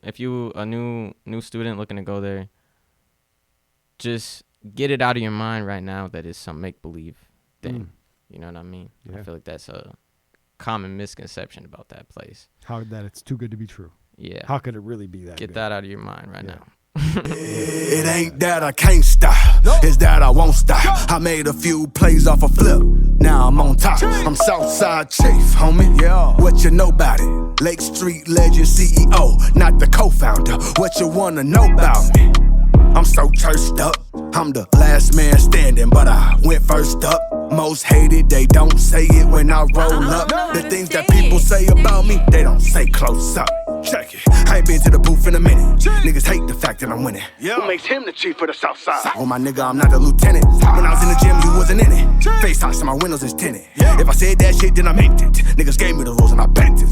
if you a new student looking to go there, just get it out of your mind right now that it's some make believe thing. You know what I mean? Yeah. I feel like that's a common misconception about that place. How that it's too good to be true. Yeah. How could it really be that Get good? that out of your mind right now. It ain't that I can't stop, it's that I won't stop. I made a few plays off a flip, now I'm on top. I'm Southside Chief, homie. Yeah. What you know about it? Lake Street legend CEO, not the co-founder. What you wanna know about me? I'm so churched up. I'm the last man standing, but I went first up. Most hated, they don't say it when I roll up. The things that people say about me, they don't say close up. Check it. I ain't been to the booth in a minute. Niggas hate the fact that I'm winning. Who makes him the chief of the South Side? Oh my nigga, I'm not the lieutenant. When I was in the gym, you wasn't in it. Face tops and my windows is tinted. If I said that shit, then I meant it. Niggas gave me the rules and I bent it.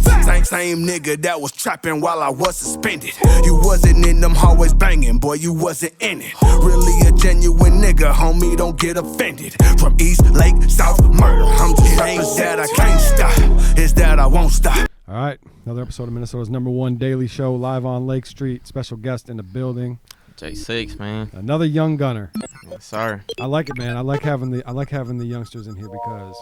Same nigga that was trapping while I was suspended. You wasn't in them hallways banging, boy, you wasn't in it. Really a genuine nigga, homie, don't get offended. From East Lake, South Murder, I'm just saying that I can't stop. It's that I won't stop. All right, another episode of Minnesota's #1 daily show, live on Lake Street. Special guest in the building. Jaysix, man. Another young gunner. Yes, sir. I like it, man. I like having the youngsters in here because,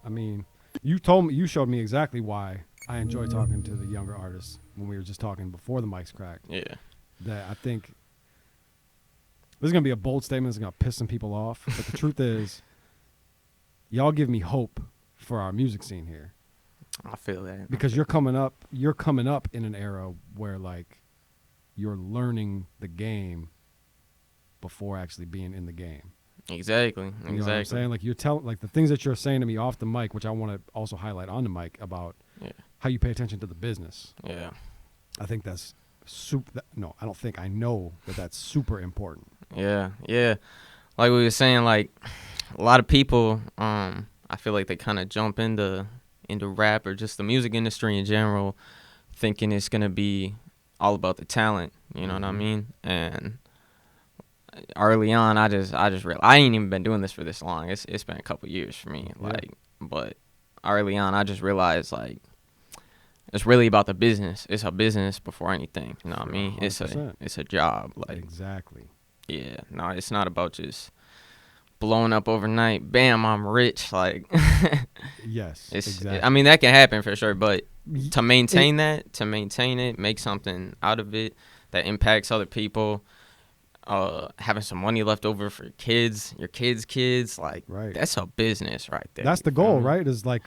I mean, you showed me exactly why I enjoy talking to the younger artists when we were just talking before the mics cracked. Yeah. That I think this is gonna be a bold statement. It's gonna piss some people off, but the truth is, y'all give me hope for our music scene here. I feel that. Because you're coming up in an era where like you're learning the game before actually being in the game. Exactly. You know what I'm saying? Like you're telling, like the things that you're saying to me off the mic, which I want to also highlight on the mic about how you pay attention to the business. Yeah. I think that's super. No, I don't think. I know that that's super important. Yeah. Yeah. Like we were saying, like a lot of people, I feel like they kind of jump into rap or just the music industry in general, thinking it's gonna be all about the talent. You know what I mean? And early on, I just realized I ain't even been doing this for this long. It's been a couple years for me. But early on, I just realized like it's really about the business. It's a business before anything. You know what I mean? 100%. It's a job. Like Exactly. Yeah. No, it's not about just blowing up overnight. Bam, I'm rich. Like Yes. it's. Exactly. I mean, that can happen for sure, but to maintain it, make something out of it that impacts other people. Having some money left over for your kids, like Right. that's a business right there. That's the goal, right? Is like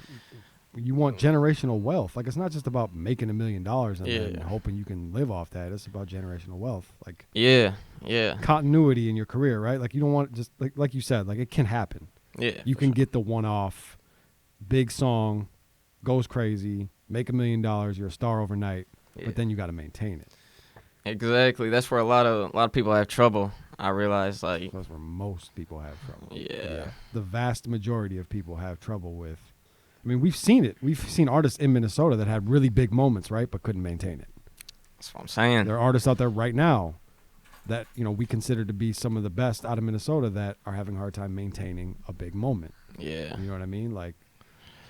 you want generational wealth. Like it's not just about making $1 million and then hoping you can live off that. It's about generational wealth. Like yeah, continuity in your career, right? Like you don't want just like you said, like it can happen. Yeah, You can get the one-off big song, goes crazy, make $1 million, you're a star overnight, but then you got to maintain it. Exactly. That's where a lot of people have trouble. I realize, like That's where most people have trouble. Yeah. The vast majority of people have trouble with. I mean, we've seen it. We've seen artists in Minnesota that had really big moments, right, but couldn't maintain it. That's what I'm saying. There are artists out there right now that we consider to be some of the best out of Minnesota that are having a hard time maintaining a big moment. Yeah. You know what I mean? Like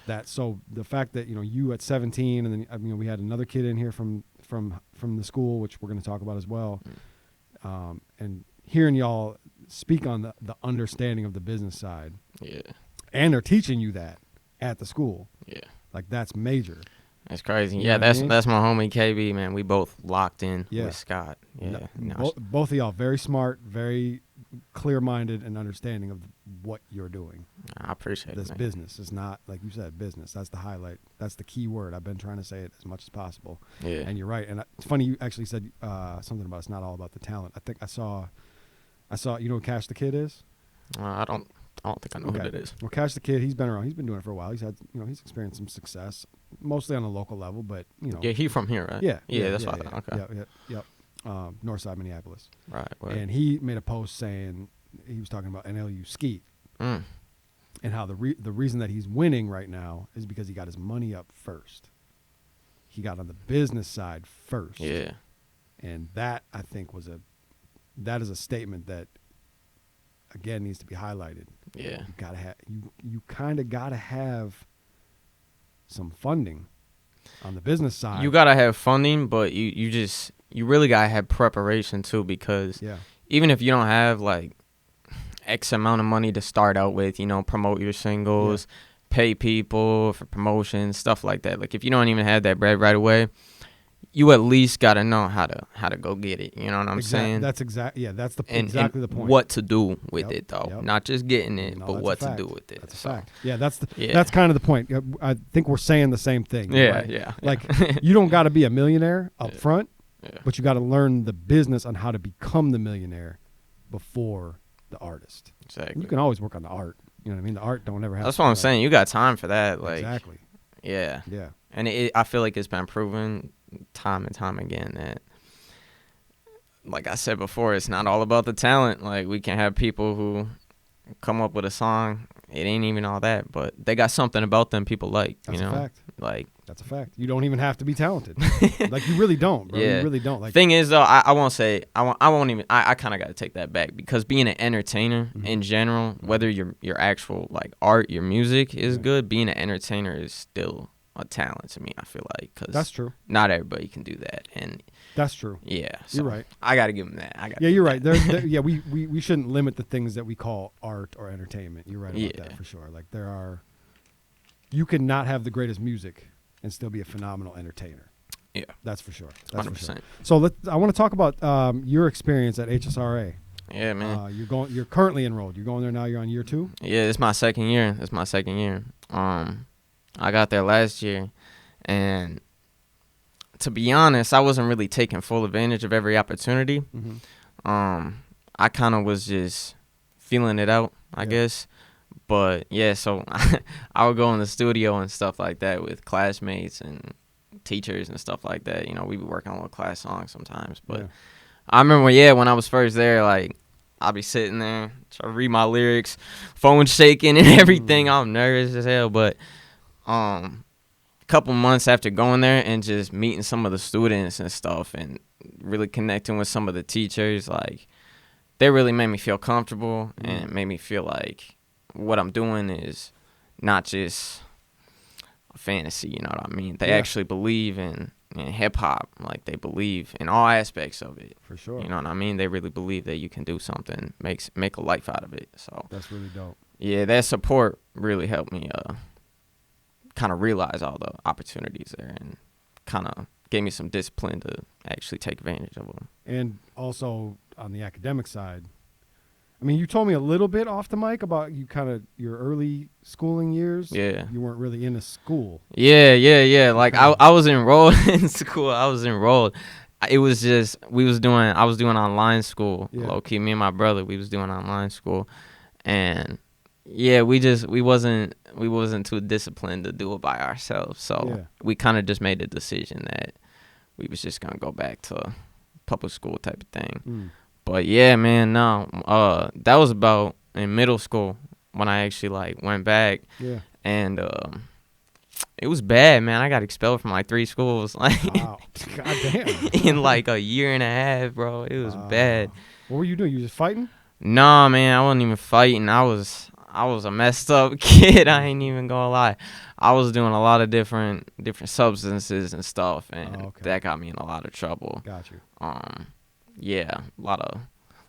that. So the fact that you at 17, and then we had another kid in here from the school, which we're going to talk about as well, and hearing y'all speak on the understanding of the business side. Yeah. And they're teaching you that at the school. Yeah. Like that's major. That's crazy. You Yeah, know what I mean? that's my homie KB, man. We both locked in Yeah. with Scott. Yeah. Both of y'all very smart, very clear-minded, and understanding of what you're doing. I appreciate This it. Man. business is not, like you said, business. That's the highlight. That's the key word. I've been trying to say it as much as possible. Yeah. And you're right. And it's funny you actually said something about it's not all about the talent. I think I saw. You know who Cash the Kid is? I don't think I know who that is. Well, Cash the Kid, he's been around. He's been doing it for a while. He's had, he's experienced some success, mostly on a local level, but Yeah, he from here, right? Yeah. That's what I thought. Okay. Yep. Northside Minneapolis. Right. And he made a post saying he was talking about NLU Skeet and how the reason that he's winning right now is because he got his money up first. He got on the business side first. Yeah. And that I think that is a statement that again needs to be highlighted. Yeah. You gotta have you kind of gotta have some funding on the business side. You gotta have funding, but you really gotta have preparation too, because even if you don't have like X amount of money to start out with, promote your singles, pay people for promotions, stuff like that. Like if you don't even have that bread right away, you at least gotta know how to go get it. You know what I'm saying? That's exactly exactly the point. What to do with it though, not just getting it, but what to do with it. That's a fact. Yeah, that's kind of the point. I think we're saying the same thing. Yeah, right? yeah. Like you don't got to be a millionaire up front, but you got to learn the business on how to become the millionaire before the artist. Exactly. You can always work on the art. You know what I mean? The art don't ever have. That's what I'm saying. You got time for that. Like exactly. Yeah. Yeah. And I feel like it's been proven time and time again that, like I said before, it's not all about the talent. Like we can have people who come up with a song, it ain't even all that, but they got something about them people like. That's a fact. Like that's a fact. You don't even have to be talented. Like you really don't, bro. Yeah. You really don't. Like thing is though, I won't say I won't even I kind of got to take that back, because being an entertainer in general, whether your actual like art, your music is good, being an entertainer is still a talent to me, I feel like, because that's true. Not everybody can do that, and that's true. Yeah, so you're right. I got to give them that. You're right. Yeah, we shouldn't limit the things that we call art or entertainment. You're right about that for sure. Like you can not have the greatest music and still be a phenomenal entertainer. Yeah, that's for sure. 100%. For sure. So I want to talk about your experience at HSRA. Yeah, man. You're currently enrolled. You're going there now. You're on year 2. Yeah, it's my second year. I got there last year, and to be honest, I wasn't really taking full advantage of every opportunity. I kind of was just feeling it out, I guess. But yeah, so I would go in the studio and stuff like that with classmates and teachers and stuff like that. We would work on little class songs sometimes. But I remember, when I was first there, like I'd be sitting there trying to read my lyrics, phone shaking and everything. I'm nervous as hell, but a couple months after going there and just meeting some of the students and stuff and really connecting with some of the teachers, like they really made me feel comfortable and made me feel like what I'm doing is not just a fantasy, you know what I mean? They actually believe in hip hop, like they believe in all aspects of it. For sure. You know what I mean? They really believe that you can do something, make a life out of it. So that's really dope. Yeah, that support really helped me kind of realize all the opportunities there, and kind of gave me some discipline to actually take advantage of them. And also on the academic side, I mean, you told me a little bit off the mic about your early schooling years. Yeah. You weren't really into school. Yeah. Like I was enrolled in school. It was just I was doing online school. Yeah. Low key, me and my brother, we was doing online school, and we wasn't too disciplined to do it by ourselves. So we kind of just made the decision that we was just gonna go back to public school type of thing. But yeah, man, no. That was about in middle school when I actually like went back. Yeah. And it was bad, man. I got expelled from like 3 schools. Like wow. God damn. In like a year and a half, bro. It was bad. What were you doing? You just fighting? Nah, man, I wasn't even fighting. I was a messed up kid. I ain't even gonna lie. I was doing a lot of different substances and stuff, and that got me in a lot of trouble. Got you. Yeah, a lot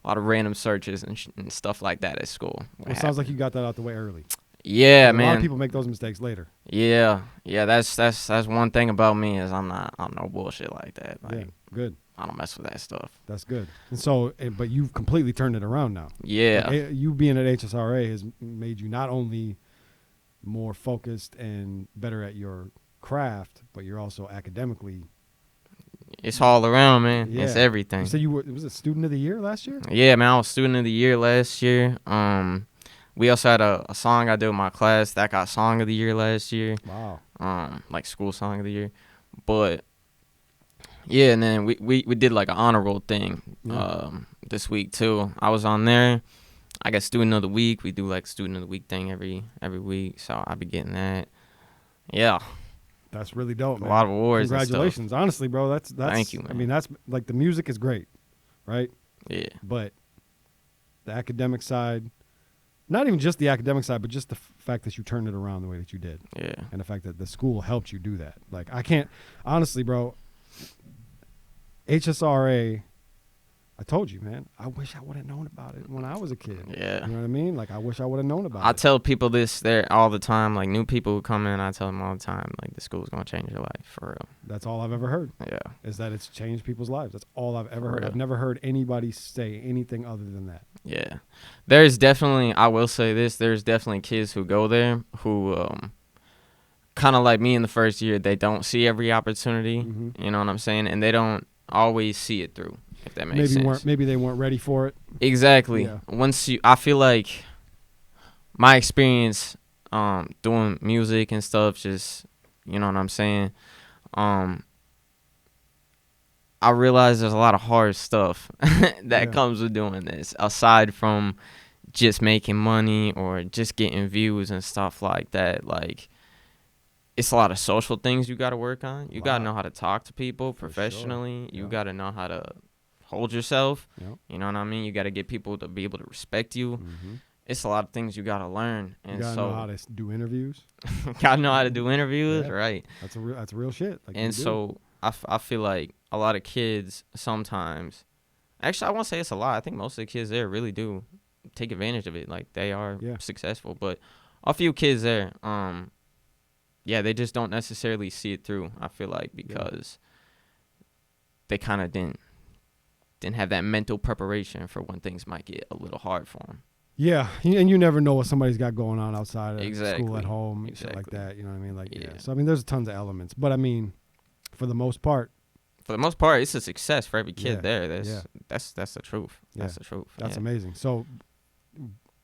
of random searches and stuff like that at school. It sounds like you got that out the way early. Yeah, man. A lot of people make those mistakes later. Yeah. That's one thing about me is I'm no bullshit like that. Like, yeah, good. I don't mess with that stuff. That's good. And so, but you've completely turned it around now. Yeah. Like, you being at HSRA has made you not only more focused and better at your craft, but you're also academically. It's all around, man. Yeah. It's everything. So was it Student of the Year last year? Yeah, man. I was Student of the Year last year. We also had a song I did with my class that got Song of the Year last year. Wow. Like School Song of the Year. But yeah, and then we did like an honor roll thing this week too. I was on there. I got Student of the Week. We do like Student of the Week thing every week, so I'll be getting that. Yeah. That's really dope, man. A lot of awards. Congratulations. Honestly, bro, that's thank you, man. I mean, that's like the music is great, right? Yeah. But the academic side, not even just the academic side, but just the fact that you turned it around the way that you did. Yeah. And the fact that the school helped you do that. Like, I can't, honestly, bro, HSRA, I told you, man, I wish I would have known about it when I was a kid. Yeah. You know what I mean? Like, I wish I would have known about I it. tell people this there all the time. Like, new people who come in, I tell them all the time, like, the school's going to change your life, for real. That's all I've ever heard. Yeah. Is that it's changed people's lives. That's all I've ever For heard. real. I've never heard anybody say anything other than that. Yeah. There's definitely, I will say this, there's definitely kids who go there who, kind of like me in the first year, they don't see every opportunity. Mhm. You know what I'm saying? And they don't always see it through, if that makes sense. Maybe they weren't ready for it. Exactly. Yeah. I feel like my experience doing music and stuff, just, you know what I'm saying, I realize there's a lot of hard stuff that comes with doing this, aside from just making money or just getting views and stuff like that. Like, it's a lot of social things you got to work on. You got to know how to talk to people professionally. Sure. You got to know how to hold yourself. Yep. You know what I mean? You got to get people to be able to respect you. Mm-hmm. It's a lot of things you got to learn. And You gotta so know how to do interviews. got to know how to do interviews, Yeah. right? That's real shit. Like, And you do. so I feel like a lot of kids sometimes, actually, I won't say it's a lot. I think most of the kids there really do take advantage of it. Like, they are successful. But a few kids there, yeah, they just don't necessarily see it through, I feel like, because they kind of didn't have that mental preparation for when things might get a little hard for them. Yeah, and you never know what somebody's got going on outside of Exactly. school, at home, and shit like Exactly. that. You know what I mean? Like, Yeah. So I mean, there's tons of elements, but I mean, for the most part, It's a success for every kid there. That's the truth. That's the truth. That's amazing. So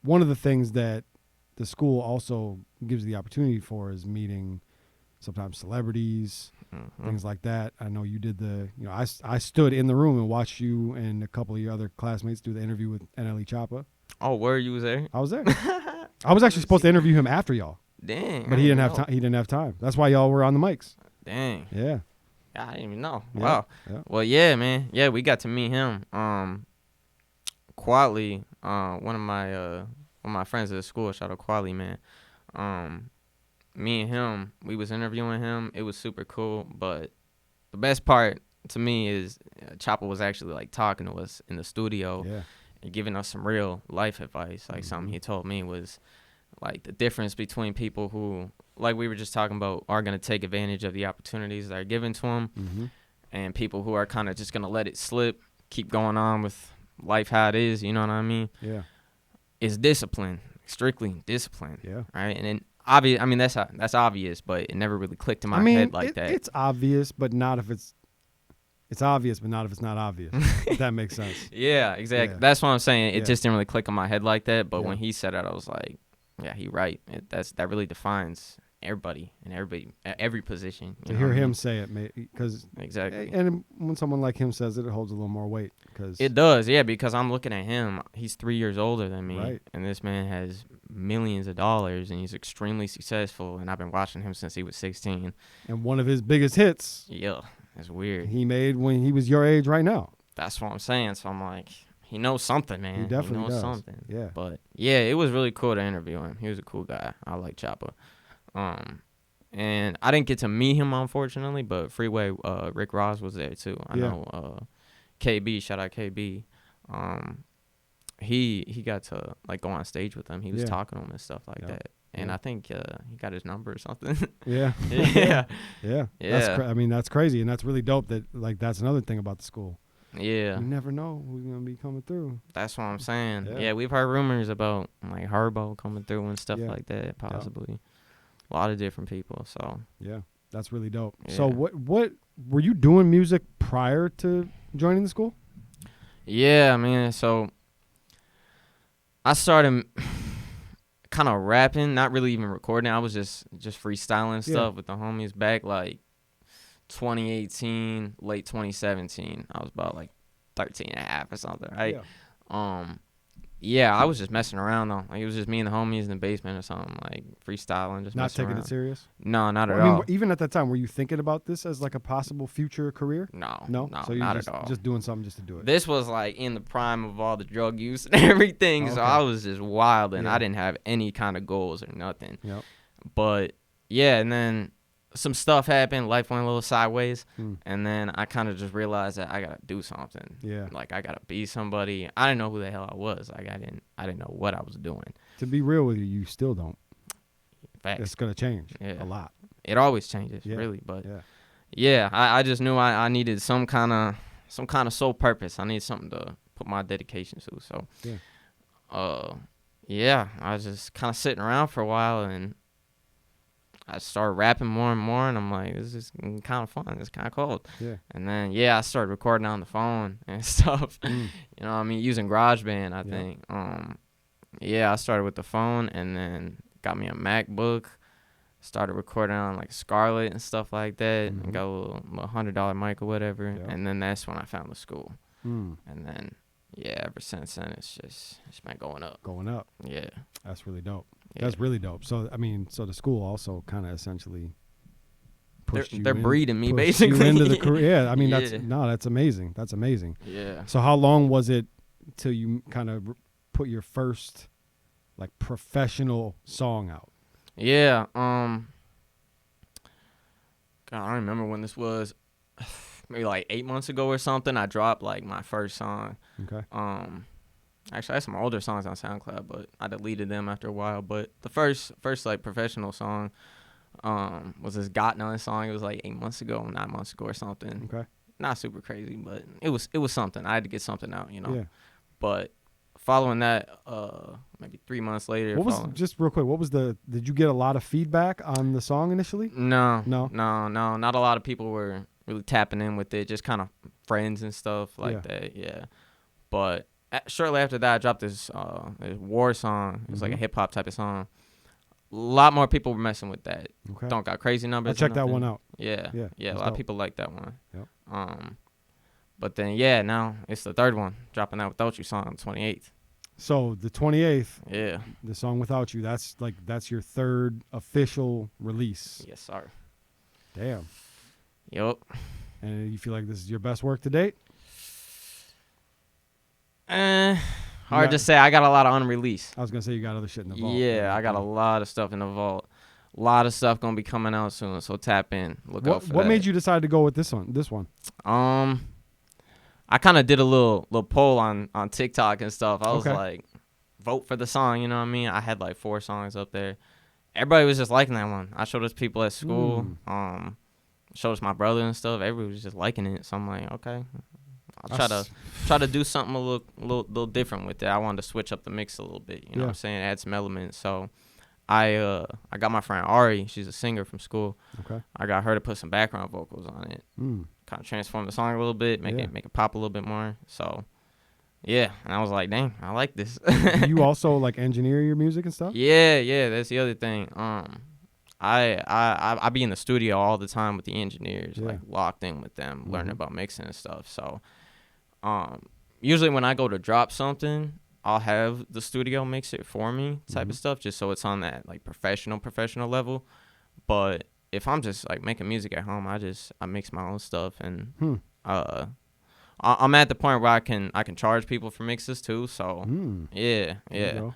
one of the things that the school also gives the opportunity for is meeting sometimes celebrities, things like that. I know you did I stood in the room and watched you and a couple of your other classmates do the interview with NLE Choppa. Oh, where you was there? I was there. I was actually supposed to interview him after y'all. Dang. But he didn't have time. He didn't have time. That's why y'all were on the mics. Dang. Yeah. I didn't even know. Yeah. Wow. Yeah. Well, yeah, man. Yeah, we got to meet him. Quali, one of my friends at the school, shout out Quali, man. Me and him, we was interviewing him. It was super cool. But the best part to me is Choppa was actually like talking to us in the studio and giving us some real life advice. Like something he told me was like the difference between people who, like we were just talking about, are going to take advantage of the opportunities that are given to them, and people who are kind of just going to let it slip, keep going on with life how it is, you know what I mean? Yeah. It's discipline, strictly discipline. Yeah. Right? And then obvious, I mean, that's obvious, but it never really clicked in my head like that. It's obvious, but not if it's obvious, but not if it's not obvious. If that makes sense. Yeah, exactly. Yeah. That's what I'm saying. It Yeah. just didn't really click in my head like that, but Yeah. when he said it, I was like, yeah, he right. That really defines everybody and every position. To hear him say it, because Exactly. and when someone like him says it, it holds a little more weight. Cause It does, yeah, because I'm looking at him. He's 3 years older than me, Right. and this man has millions of dollars, and he's extremely successful, and I've been watching him since he was 16. and one of his biggest hits Yeah, that's weird. he made when he was your age right now. That's what I'm saying, so I'm like, he knows something, man. He definitely knows does. something. Yeah. But, yeah, it was really cool to interview him. He was a cool guy. I like Choppa. And I didn't get to meet him, unfortunately, but Freeway, Rick Ross was there, too. I know KB, shout out KB. He got to, like, go on stage with him. He was talking to him and stuff like that. And I think he got his number or something. Yeah. Yeah. Yeah. Yeah. I mean, that's crazy, and that's really dope. That like that's another thing about the school. Yeah. You never know who's gonna be coming through. That's what I'm saying. Yeah. Yeah, we've heard rumors about, like, Herbo coming through and stuff Yeah. like that, possibly. A lot of different people, so. Yeah, that's really dope. So Yeah. what were you doing music prior to joining the school? Yeah, man, so I started kind of rapping, not really even recording. I was just freestyling stuff with the homies back, like, 2018, late 2017. I was about, like, 13 and a half or something, right? Yeah. Yeah, I was just messing around though. Like it was just me and the homies in the basement or something, like freestyling, just Not messing taking around. it serious. No, not at I mean, all. even at that time, were you thinking about this as like a possible future career? No, No. no, So you're not just at all. just doing something just to do it. This was like in the prime of all the drug use and everything, so Okay. I was just wild and Yeah. I didn't have any kind of goals or nothing. Yep. But yeah, and then some stuff happened, life went a little sideways, Mm. and then I kind of just realized that I gotta do something. Yeah. Like I gotta be somebody. I didn't know who the hell I was. Like I didn't know what I was doing. To be real with you, you still don't. Facts. It's gonna change Yeah. a lot. It always changes, Yeah. really. But Yeah. yeah, I just knew I needed some kind of sole purpose. I need something to put my dedication to. So, yeah, I was just kind of sitting around for a while, and I started rapping more and more, and I'm like, this is kind of fun. It's kind of cool. Yeah. And then I started recording on the phone and stuff. Mm. You know what I mean? Using GarageBand, I Yeah. think. I started with the phone, and then got me a MacBook. Started recording on like Scarlett and stuff like that, Mhm. and got a little $100 mic or whatever. Yeah. And then that's when I found the school. Mm. And then ever since then it's been going up. Going up. Yeah. That's really dope. Yeah. That's really dope. So I mean, so the school also kind of essentially pushed you. They're breeding me, pushed you basically. into the career. Yeah, I mean Yeah. that's amazing. That's amazing. Yeah. So how long was it till you kind of put your first like professional song out? Yeah. God, I don't remember when this was. Maybe like 8 months ago or something. I dropped like my first song. Okay. Actually, I had some older songs on SoundCloud, but I deleted them after a while. But the first like professional song, was this Got None song. It was like 8 months ago, 9 months ago or something. Okay. Not super crazy, but it was something. I had to get something out, you know. Yeah. But following that, maybe 3 months later. What was just real quick? What was did you get a lot of feedback on the song initially? No. No? Not a lot of people were really tapping in with it. Just kind of friends and stuff like Yeah. that. Yeah. But shortly after that, I dropped this war song. It was like a Mhm. hip hop type of song. A lot more people were messing with that. Okay. Don't got crazy numbers. I'll check or that nothing. one out. Yeah. Yeah, Yeah. A that's lot of dope. people like that one. Yep. But then now it's the third one, dropping that Without You song on the 28th. So the 28th, Yeah. the song Without You, that's your third official release. Yes, sir. Damn. Yup. And you feel like this is your best work to date? Hard got- to say. I got a lot of unreleased. I was gonna say you got other shit in the vault. Yeah, I got a lot of stuff in the vault. A lot of stuff gonna be coming out soon, so tap in. Look out for What that. made you decide to go with this one? I kind of did a little poll on TikTok and stuff. I was Okay. like, vote for the song. You know what I mean? I had like 4 songs up there. Everybody was just liking that one. I showed it to people at school. Showed it to my brother and stuff. Everybody was just liking it. So I'm like, okay, I'll try to do something a little different with it. I wanted to switch up the mix a little bit. You know what I'm saying? Add some elements. So I got my friend Ari. She's a singer from school. Okay. I got her to put some background vocals on it. Kind of transform the song a little bit, make it pop a little bit more. So, yeah, and I was like, dang, I like this. Do you also like engineer your music and stuff? Yeah, that's the other thing. I be in the studio all the time with the engineers, like locked in with them, learning about mixing and stuff. So, usually when I go to drop something, I'll have the studio mix it for me, type of stuff, just so it's on that like professional level. But if I'm just like making music at home, I mix my own stuff, and I'm at the point where I can charge people for mixes too. So There you yeah. go.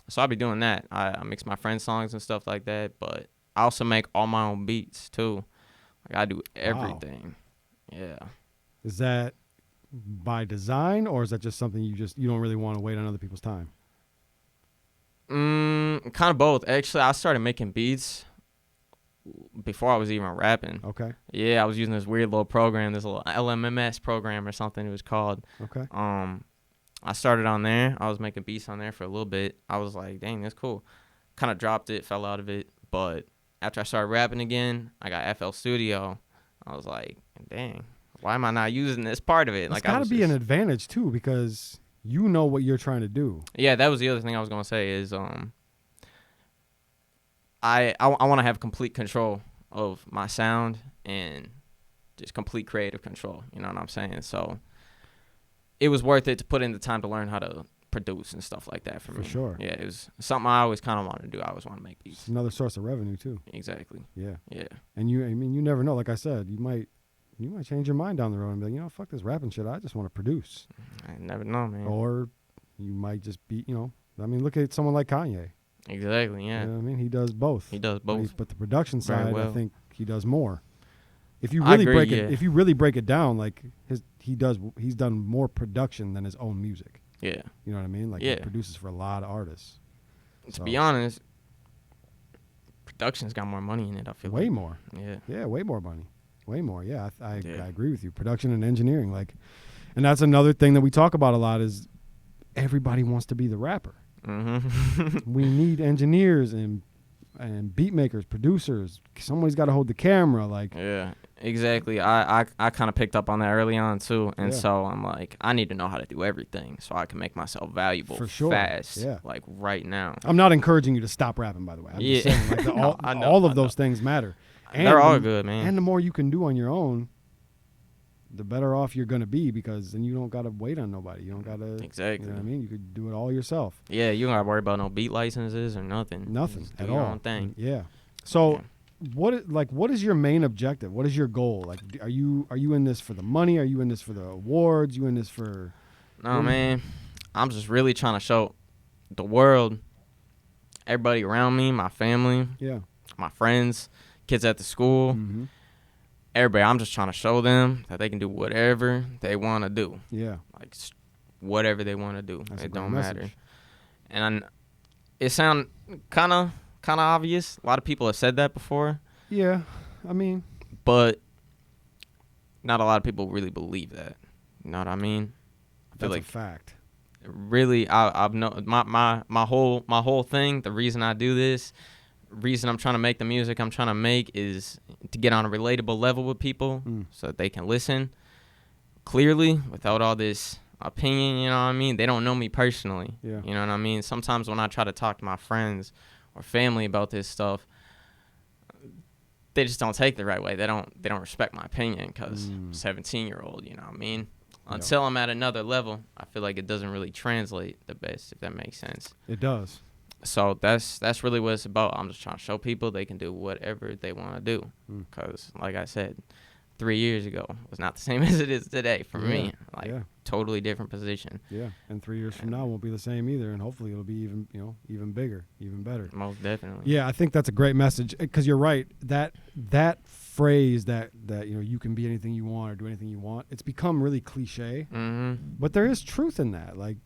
So I'll be doing that. I mix my friends' songs and stuff like that, but I also make all my own beats too. Like I do everything. Yeah. Is that by design, or is that just something you don't really want to wait on other people's time? Kind of both. Actually, I started making beats before I was even rapping. Okay. Yeah, I was using this weird little program, this little LMMS program or something it was called. Okay. I started on there. I was making beats on there for a little bit. I was like, dang, that's cool. Kind of dropped it, fell out of it. But after I started rapping again, I got FL Studio. I was like, dang, why am I not using this part of it? It's got to be an advantage too, because you know what you're trying to do. Yeah, that was the other thing I was gonna say is I want to have complete control of my sound and just complete creative control. You know what I'm saying? So it was worth it to put in the time to learn how to produce and stuff like that for me. For sure. Yeah, it was something I always kind of wanted to do. I always want to make beats. It's another source of revenue too. Exactly. Yeah. Yeah. And you never know. Like I said, you might change your mind down the road and be like, fuck this rapping shit. I just want to produce. I never know, man. Or you might just be, look at someone like Kanye. Exactly. Yeah. You know what I mean? He does both. He does both. But the production Very side, well. I think he does more. If you I really agree, break yeah. it, if you really break it down, like he's done more production than his own music. Yeah. You know what I mean? Like Yeah. he produces for a lot of artists. To be honest, production's got more money in it. I feel Way like. more. Yeah. Yeah, way more money. Way more. Yeah, I Yeah. agree with you. Production and engineering, and that's another thing that we talk about a lot is everybody wants to be the rapper. Mm-hmm. We need engineers and beat makers, producers. Somebody's got to hold the camera. Yeah, exactly. I kind of picked up on that early on too, and Yeah. so I'm like, I need to know how to do everything so I can make myself valuable For sure. fast. Yeah. Like right now. I'm not encouraging you to stop rapping, by the way. I'm just Yeah. saying, No, I know, all of I those things matter. They're all the- good, man. And the more you can do on your own, the better off you're going to be, because then you don't got to wait on nobody. You don't got to. Exactly. You know what I mean? You could do it all yourself. Yeah, you don't gotta worry about no beat licenses or nothing. Nothing Just do at your all. own thing. Yeah. So, Yeah. what is your main objective? What is your goal? Like, are you in this for the money? Are you in this for the awards? You in this for? No, man. I'm just really trying to show the world, everybody around me, my family, Yeah. my friends, kids at the school, Mm-hmm. everybody. I'm just trying to show them that they can do whatever they want to do. Yeah. Like whatever they want to do. That's a It great don't message. matter. And it sound kind of obvious. A lot of people have said that before, Yeah. I mean, but not a lot of people really believe that. You know what I mean? I feel that's like a fact. really, I've no my whole thing. The reason I do this, reason I'm trying to make the music I'm trying to make is to get on a relatable level with people, so that they can listen clearly without all this opinion. You know what I mean? They don't know me personally. Yeah. You know what I mean? Sometimes when I try to talk to my friends or family about this stuff, they just don't take the right way. They don't respect my opinion because I'm a 17-year-old. You know what I mean? Until I'm at another level, I feel like it doesn't really translate the best, if that makes sense. It does. So that's really what it's about. I'm just trying to show people they can do whatever they want to do. Because, like I said, 3 years ago was not the same as it is today for me. Like, Yeah. totally different position. Yeah. And 3 years from now won't be the same either, and hopefully it'll be even bigger, even better. Most definitely. Yeah, I think that's a great message, because you're right. That phrase that you can be anything you want or do anything you want, it's become really cliche, Mm-hmm. but there is truth in that. Like,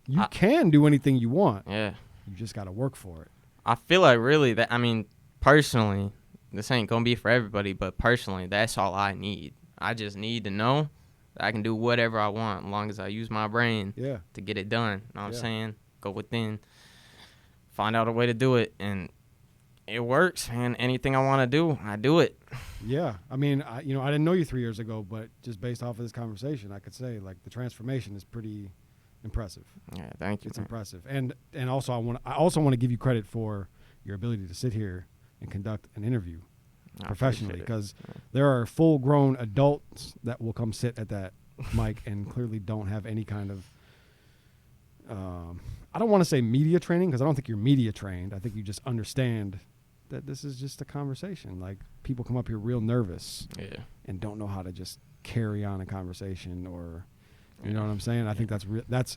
you can do anything you want. Yeah. You just got to work for it. I feel like really that, I mean, personally, this ain't going to be for everybody, but personally, that's all I need. I just need to know that I can do whatever I want as long as I use my brain Yeah. to get it done. Know what I'm Yeah. saying? Go within, find out a way to do it, and it works, man. Anything I want to do, I do it. Yeah. I mean, I didn't know you 3 years ago, but just based off of this conversation, I could say, like, the transformation is pretty impressive. Yeah, thank you. It's man. impressive. And also I also want to give you credit for your ability to sit here and conduct an interview I professionally, appreciate it. because there are full-grown adults that will come sit at that mic and clearly don't have any kind of I don't want to say media training, because I don't think you're media trained. I think you just understand that this is just a conversation. Like, people come up here real nervous Yeah. and don't know how to just carry on a conversation, or you know what I'm saying? I think that's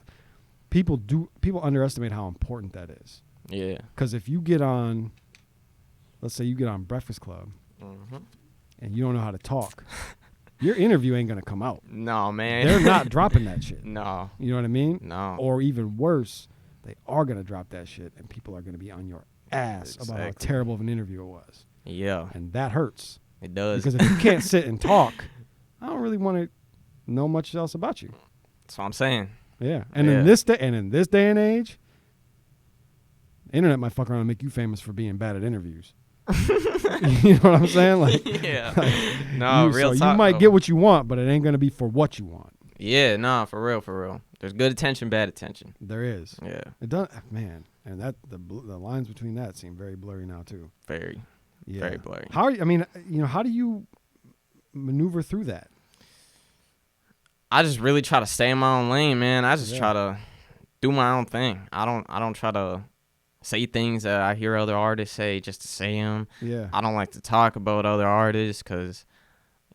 people underestimate how important that is. Yeah. Because if you get on, let's say you get on Breakfast Club Mm-hmm. and you don't know how to talk, your interview ain't gonna come out. No, man. They're not dropping that shit. No. You know what I mean? No. Or even worse, they are gonna drop that shit, and people are gonna be on your ass about how Exactly. terrible of an interview it was, Yeah. and that hurts. It does. Because if you can't sit and talk, I don't really want to know much else about you. That's what I'm saying. Yeah, and Yeah. in this day and age, the internet might fuck around and make you famous for being bad at interviews. You know what I'm saying? Like, Yeah. like, No, you, real so talk. you might though. get what you want, but it ain't gonna be for what you want. Yeah, nah, for real, for real. There's good attention, bad attention. There is. Yeah, It does, man, and that the lines between that seem very blurry now too. very, Yeah. very blurry. How are you, I mean, how do you maneuver through that? I just really try to stay in my own lane, man. I just Yeah. try to do my own thing. I don't try to say things that I hear other artists say just to say them. Yeah. I don't like to talk about other artists because,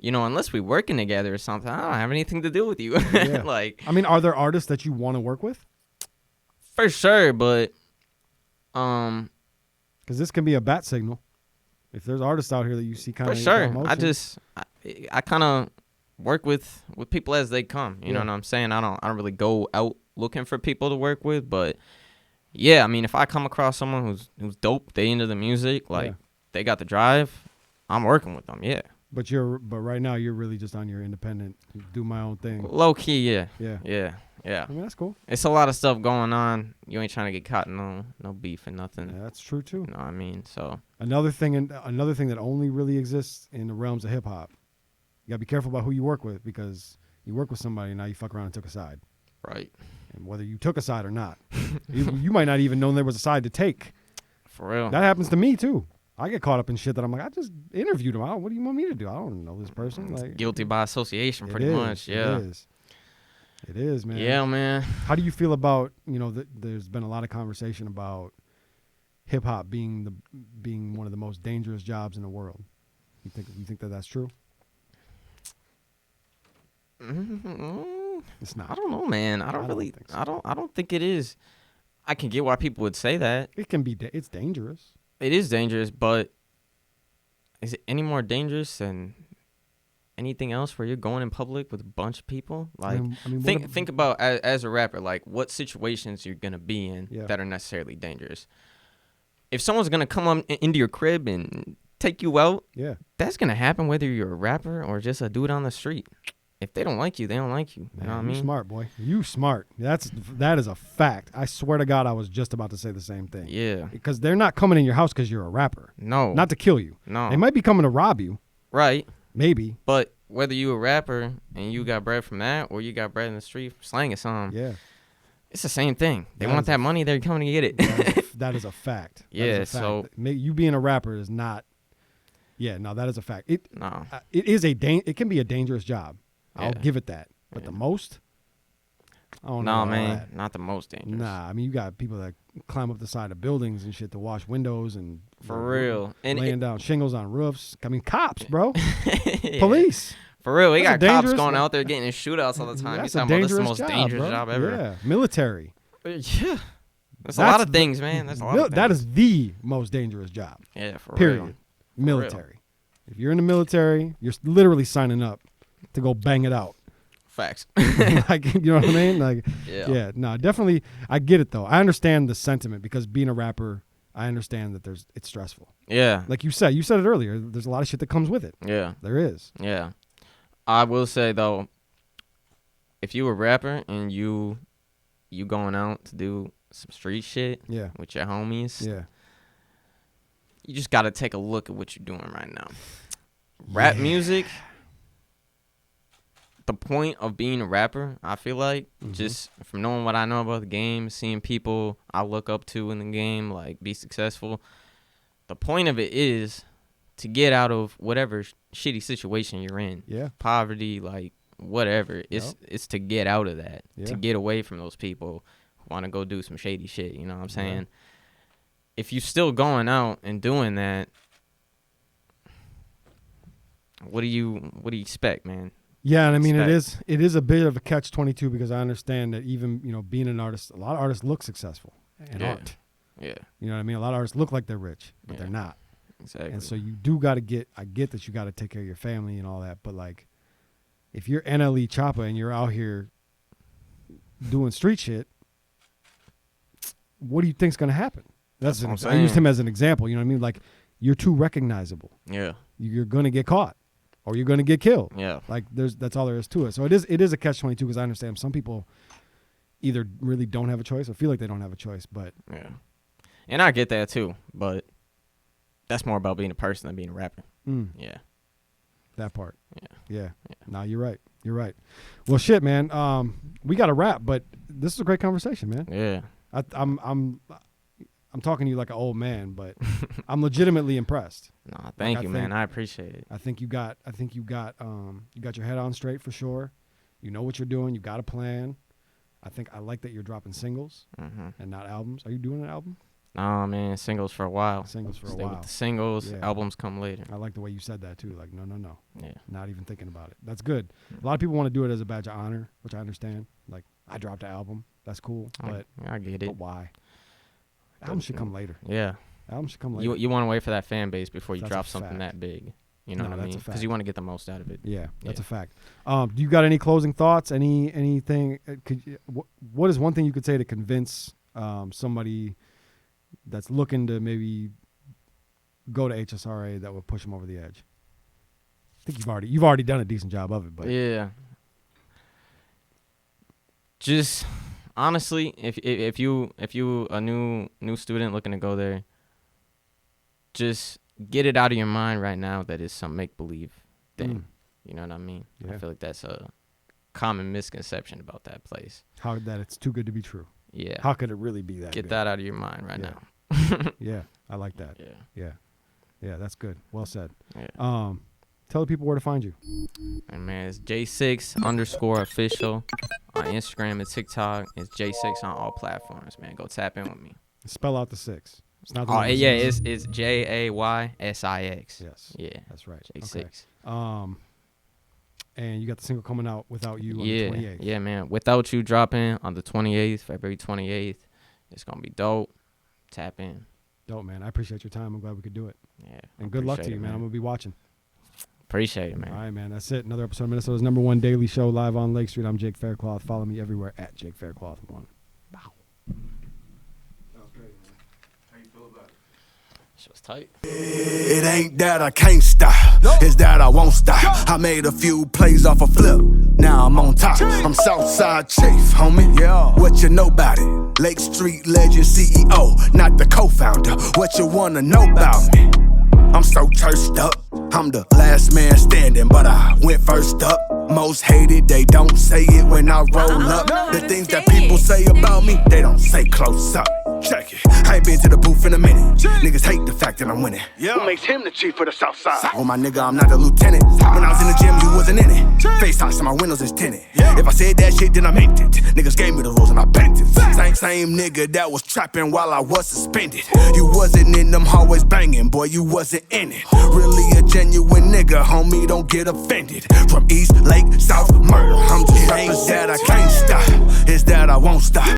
unless we working together or something, I don't have anything to do with you. Yeah. Like, I mean, are there artists that you want to work with? for sure, but Because this can be a bat signal. If there's artists out here that you see kind for of sure, I kind of work with people as they come. You know Yeah. what I'm saying? I don't really go out looking for people to work with, but yeah, I mean, if I come across someone who's dope, they into the music, like they got the drive, I'm working with them. Yeah. But right now you're really just on your independent, do my own thing. Low key, yeah. Yeah. Yeah. Yeah. I mean, that's cool. It's a lot of stuff going on. You ain't trying to get caught in no beef and nothing. Yeah, that's true too. You know what I mean? So Another thing that only really exists in the realms of hip hop. You gotta be careful about who you work with, because you work with somebody and now you fuck around and took a side. right. And whether you took a side or not, you might not even know there was a side to take. For real. That happens to me too. I get caught up in shit that I'm like, I just interviewed him. What do you want me to do? I don't know this person. Like, Guilty by association, it pretty is, much. Yeah. It is, man. Yeah, man. How do you feel about, there's been a lot of conversation about hip hop being one of the most dangerous jobs in the world. You think that that's true? It's not. I don't know, man. I don't really think so. I don't think it is. I can get why people would say that. It can be. It's dangerous. It is dangerous, but is it any more dangerous than anything else where you're going in public with a bunch of people? Like, I mean, think about as a rapper, like what situations you're gonna be in that are necessarily dangerous. If someone's gonna come up into your crib and take you out, that's gonna happen whether you're a rapper or just a dude on the street. If they don't like you, they don't like you. You know what I mean? You smart, boy. You smart. That is a fact. I swear to God, I was just about to say the same thing. Yeah. Because they're not coming in your house because you're a rapper. No. Not to kill you. No. They might be coming to rob you. Right. Maybe. But whether you a rapper and you got bread from that or you got bread in the street slanging something, it's the same thing. They want that money, they're coming to get it. That is a fact. Yeah, so you being a rapper is not. Yeah, no, that is a fact. It can be a dangerous job. I'll give it that. But the most? I don't know. No, man, not the most dangerous. Nah, I mean, you got people that climb up the side of buildings and shit to wash windows and for real, and laying down shingles on roofs. I mean, cops, bro. Police. For real, we got cops going like, out there getting in shootouts all the time. That's You talking about this is the most dangerous job ever. Yeah, military. Yeah, that's a lot of things, man. That's a lot of things. That is the most dangerous job. Yeah, for period. real. Military. If you're in the military, you're literally signing up to go bang it out. Facts. Like, you know what I mean? Like, yeah, no, definitely. I get it though. I understand the sentiment because being a rapper, I understand that it's stressful. Yeah. Like you said it earlier. There's a lot of shit that comes with it. Yeah. There is. Yeah. I will say though, if you a rapper and you going out to do some street shit with your homies, you just got to take a look at what you're doing right now. Rap music, the point of being a rapper, I feel like, just from knowing what I know about the game, seeing people I look up to in the game, like, be successful, the point of it is to get out of whatever shitty situation you're in. Yeah. Poverty, like, whatever. It's to get out of that, to get away from those people who want to go do some shady shit, you know what I'm saying? Yeah. If you're still going out and doing that, what do you expect, man? Yeah, and I mean it is a bit of a catch-22 because I understand that even, being an artist, a lot of artists look successful in art. Yeah. You know what I mean? A lot of artists look like they're rich, but they're not. Exactly. And so you do got to I get that you got to take care of your family and all that, but like if you're NLE Choppa and you're out here doing street shit, what do you think's going to happen? That's what I'm saying. I used him as an example, you know what I mean? Like you're too recognizable. Yeah. You're going to get caught. Or you're going to get killed. Yeah. Like that's all there is to it. So it is a catch-22 because I understand some people either really don't have a choice or feel like they don't have a choice. But yeah, and I get that too. But that's more about being a person than being a rapper. Yeah. That part. Yeah. Nah, you're right. You're right. Well, shit, man. We got to wrap, but this is a great conversation, man. Yeah. I'm talking to you like an old man, but I'm legitimately impressed. No, thank you, man. I appreciate it. I think you got your head on straight for sure. You know what you're doing. You got a plan. I like that you're dropping singles and not albums. Are you doing an album? Nah, man, singles for a while. Singles for Stay a while. with the singles, Yeah. albums come later. I like the way you said that too. Like, no. Yeah. Not even thinking about it. That's good. A lot of people want to do it as a badge of honor, which I understand. Like, I dropped an album. That's cool. But I get it. But why? Albums should come later. Yeah. Albums should come later. You want to wait for that fan base before you That's drop a something fact. that big. You know No, what I that's a mean? fact. Because you want to get the most out of it. Yeah, that's Yeah. a fact. Do you got any closing thoughts? Anything? What is one thing you could say to convince somebody that's looking to maybe go to HSRA that would push them over the edge? I think you've already done a decent job of it, but Yeah. Just honestly, if you a new student looking to go there, just get it out of your mind right now that it's some make believe thing. You know what I mean? Yeah. I feel like that's a common misconception about that place. how that it's too good to be true. Yeah. How could it really be that? Get good? that out of your mind right Yeah. now. Yeah, I like that. Yeah. Yeah, that's good. Well said. Yeah. Tell the people where to find you. And man, it's Jaysix_official on Instagram and TikTok. It's Jaysix on all platforms, man. Go tap in with me. Spell out the 6. It's not. The Oh number yeah, 6. it's JAYSIX. Yes. Yeah. That's right. Jaysix. Okay. And you got the single coming out Without You on the 28th. Yeah, man. Without You dropping on the 28th, February 28th. It's gonna be dope. Tap in. Dope, man. I appreciate your time. I'm glad we could do it. Yeah. And good luck to appreciate you, it, man. I'm gonna be watching. Appreciate it, man. All right, man. That's it. Another episode of Minnesota's #1 daily show live on Lake Street. I'm Jake Faircloth. Follow me everywhere at Jake Faircloth1. Wow. That was great, man. How you feel about it? Shit was tight. It ain't that I can't stop, it's that I won't stop. I made a few plays off a flip, now I'm on top. I'm Southside Chief, homie. Yeah. What you know about it? Lake Street legend CEO, not the co-founder. What you wanna know about me? I'm so cursed up. I'm the last man standing, but I went first up. Most hated, they don't say it when I roll up. The things that people say about me, they don't say close up. Check it. I ain't been to the booth in a minute. Niggas hate the fact that I'm winning. Who makes him the chief of the South Side? Oh my nigga, I'm not the lieutenant. When I was in the gym, you wasn't in it. Face toss and my windows is tinted. If I said that shit, then I meant it. Niggas gave me the rules and I bent it. Same nigga that was trapping while I was suspended. You wasn't in them hallways banging, boy, you wasn't in it. Really a genuine nigga, homie, don't get offended. From East Lake, South Murder, I'm just that I can't stop, it's that I won't stop.